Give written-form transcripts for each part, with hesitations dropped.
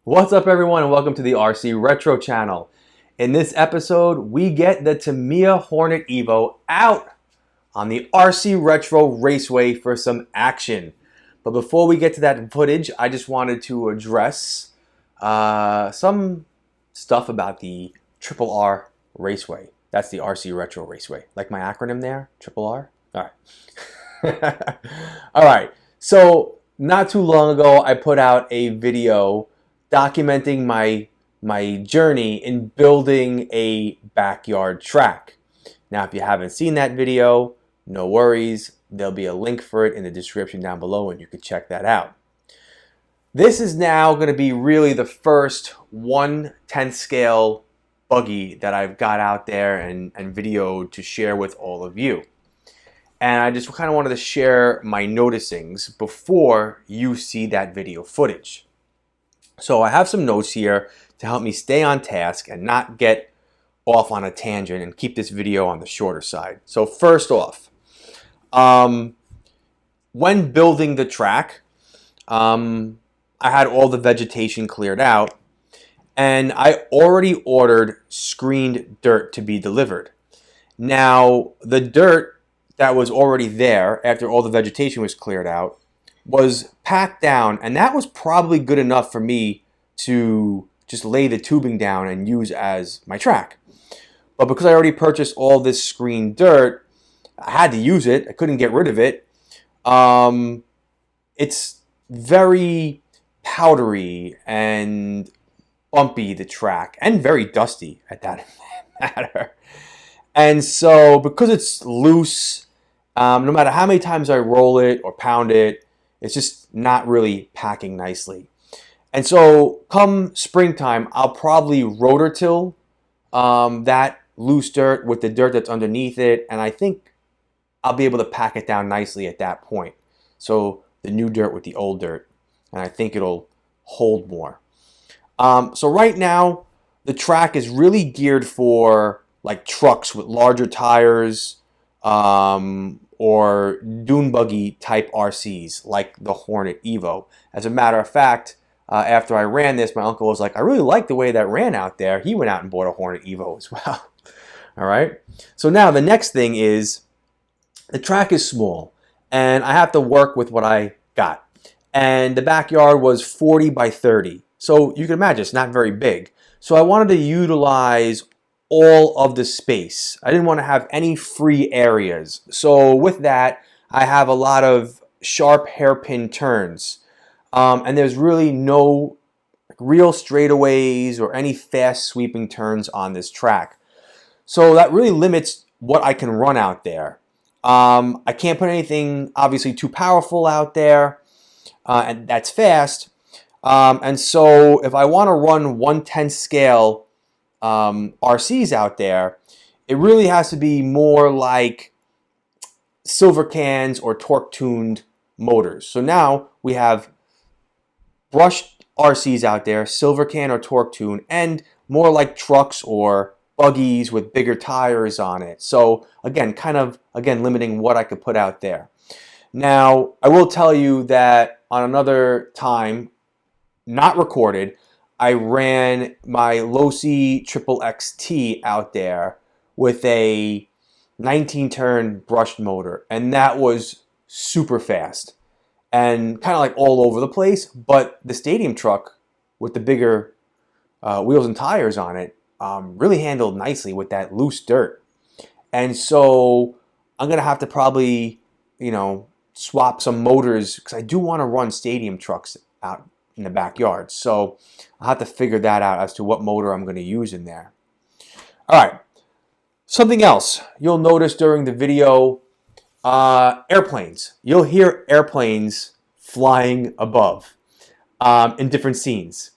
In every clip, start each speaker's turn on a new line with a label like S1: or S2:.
S1: What's up everyone and welcome to the RC Retro channel. In this episode, we get the Tamiya Hornet EVO out on the RC Retro Raceway for some action. But before we get to that footage, I just wanted to address some stuff about the R Raceway. That's the RC Retro Raceway. Like my acronym there, R? All right. All right. So not too long ago, I put out a video documenting my journey in building a backyard track. Now, if you haven't seen that video, no worries. There'll be a link for it in the description down below and you can check that out. This is now going to be really the first 1/10 scale buggy that I've got out there and videoed to share with all of you. And I just kind of wanted to share my noticings before you see that video footage. So I have some notes here to help me stay on task and not get off on a tangent and keep this video on the shorter side. So first off, when building the track, I had all the vegetation cleared out and I already ordered screened dirt to be delivered. Now, the dirt that was already there after all the vegetation was cleared out was packed down, and that was probably good enough for me to just lay the tubing down and use as my track. But because I already purchased all this screened dirt, I had to use it. I couldn't get rid of it. It's very powdery and bumpy, the track, and very dusty at that matter. And so because it's loose, no matter how many times I roll it or pound it, it's just not really packing nicely. And so come springtime, I'll probably rotor till that loose dirt with the dirt that's underneath it. And I think I'll be able to pack it down nicely at that point. So the new dirt with the old dirt. And I think it'll hold more. So right now, the track is really geared for like trucks with larger tires, or dune buggy type RCs like the Hornet EVO. As a matter of fact, after I ran this, my uncle was like, I really like the way that ran out there. He went out and bought a Hornet EVO as well. All right. So now the next thing is the track is small and I have to work with what I got. And the backyard was 40 by 30. So you can imagine it's not very big. So I wanted to utilize all of the space. I didn't want to have any free areas. So with that, I have a lot of sharp hairpin turns. And there's really no real straightaways or any fast sweeping turns on this track. So that really limits what I can run out there. I can't put anything obviously too powerful out there, and that's fast. And so if I want to run 1/10 scale RCs out there, it really has to be more like silver cans or torque tuned motors. So now we have brushed RCs out there, silver can or torque tune, and more like trucks or buggies with bigger tires on it. So again, limiting what I could put out there. Now, I will tell you that on another time, not recorded, I ran my Losi XXT out there with a 19-turn brushed motor, and that was super fast and kind of like all over the place. But the stadium truck with the bigger wheels and tires on it really handled nicely with that loose dirt. And so I'm gonna have to probably, swap some motors because I do want to run stadium trucks out in the backyard. So I'll have to figure that out as to what motor I'm going to use in there. All right. Something else you'll notice during the video, airplanes. You'll hear airplanes flying above in different scenes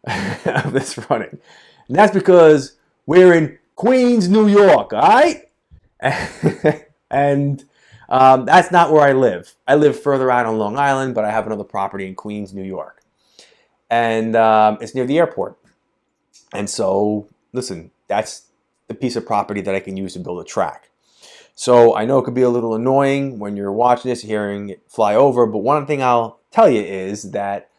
S1: of this running. And that's because we're in Queens, New York, all right? And that's not where I live. I live further out on Long Island, but I have another property in Queens, New York. And it's near the airport. And so, listen, that's the piece of property that I can use to build a track. So I know it could be a little annoying when you're watching this, hearing it fly over, but one thing I'll tell you is that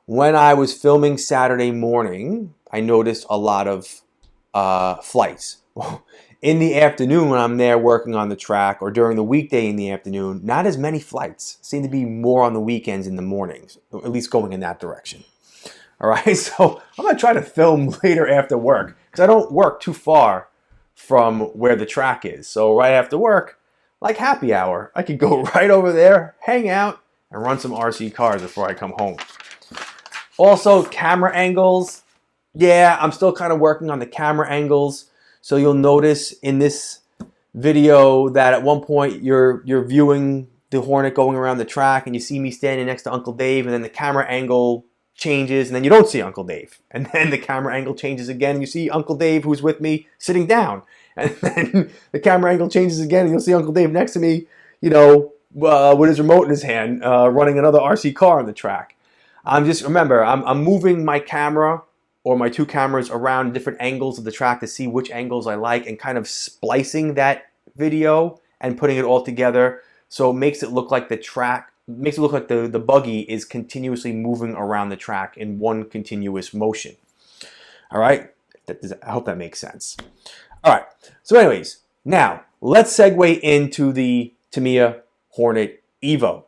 S1: when I was filming Saturday morning, I noticed a lot of flights. In the afternoon when I'm there working on the track, or during the weekday in the afternoon, not as many flights. Seem to be more on the weekends in the mornings, at least going in that direction. All right, so I'm going to try to film later after work because I don't work too far from where the track is. So right after work, like happy hour, I could go right over there, hang out, and run some RC cars before I come home. Also, camera angles. Yeah, I'm still kind of working on the camera angles. So you'll notice in this video that at one point you're viewing the Hornet going around the track and you see me standing next to Uncle Dave, and then the camera angle changes and then you don't see Uncle Dave. And then the camera angle changes again and you see Uncle Dave, who's with me, sitting down. And then the camera angle changes again and you'll see Uncle Dave next to me, you know, with his remote in his hand, running another RC car on the track. Remember, I'm moving my camera or my two cameras around different angles of the track to see which angles I like, and kind of splicing that video and putting it all together so it makes it look like the track, makes it look like the buggy is continuously moving around the track in one continuous motion. All right, I hope that makes sense. All right, so anyways, now let's segue into the Tamiya Hornet EVO.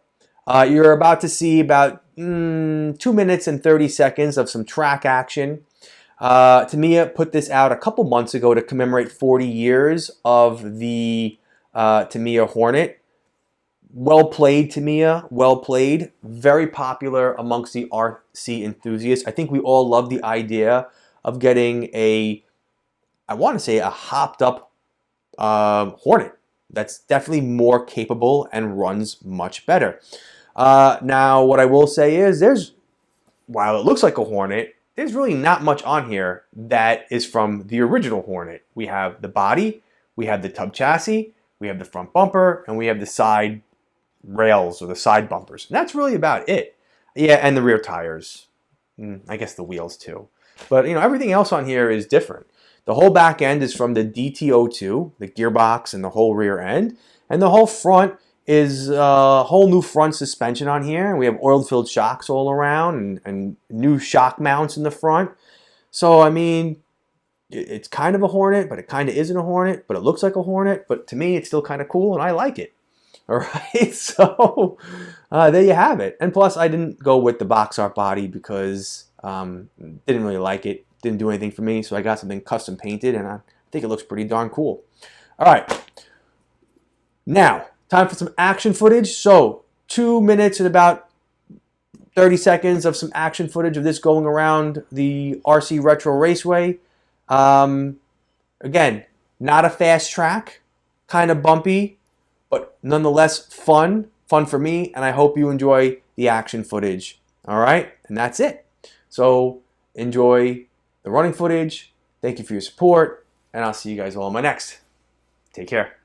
S1: You're about to see about 2 minutes and 30 seconds of some track action. Tamiya put this out a couple months ago to commemorate 40 years of the Tamiya Hornet. Well played, Tamiya. Well played. Very popular amongst the RC enthusiasts. I think we all love the idea of getting I want to say a hopped up Hornet that's definitely more capable and runs much better. Now, what I will say is while it looks like a Hornet, there's really not much on here that is from the original Hornet. We have the body, we have the tub chassis, we have the front bumper, and we have the side rails or the side bumpers. And that's really about it. Yeah, and the rear tires. I guess the wheels too. But you know, everything else on here is different. The whole back end is from the DT02, the gearbox and the whole rear end. And the whole front is a whole new front suspension on here. We have oil-filled shocks all around and new shock mounts in the front. So, I mean, it's kind of a Hornet, but it kind of isn't a Hornet, but it looks like a Hornet. But to me, it's still kind of cool, and I like it. All right, so there you have it. And plus, I didn't go with the box art body because didn't really like it. Didn't do anything for me, so I got something custom painted, and I think it looks pretty darn cool. All right, now, time for some action footage. So 2 minutes and about 30 seconds of some action footage of this going around the RC Retro Raceway. Again, not a fast track, kind of bumpy, but nonetheless fun for me, and I hope you enjoy the action footage. All right, and that's it. So enjoy the running footage. Thank you for your support, and I'll see you guys all in my next. Take care.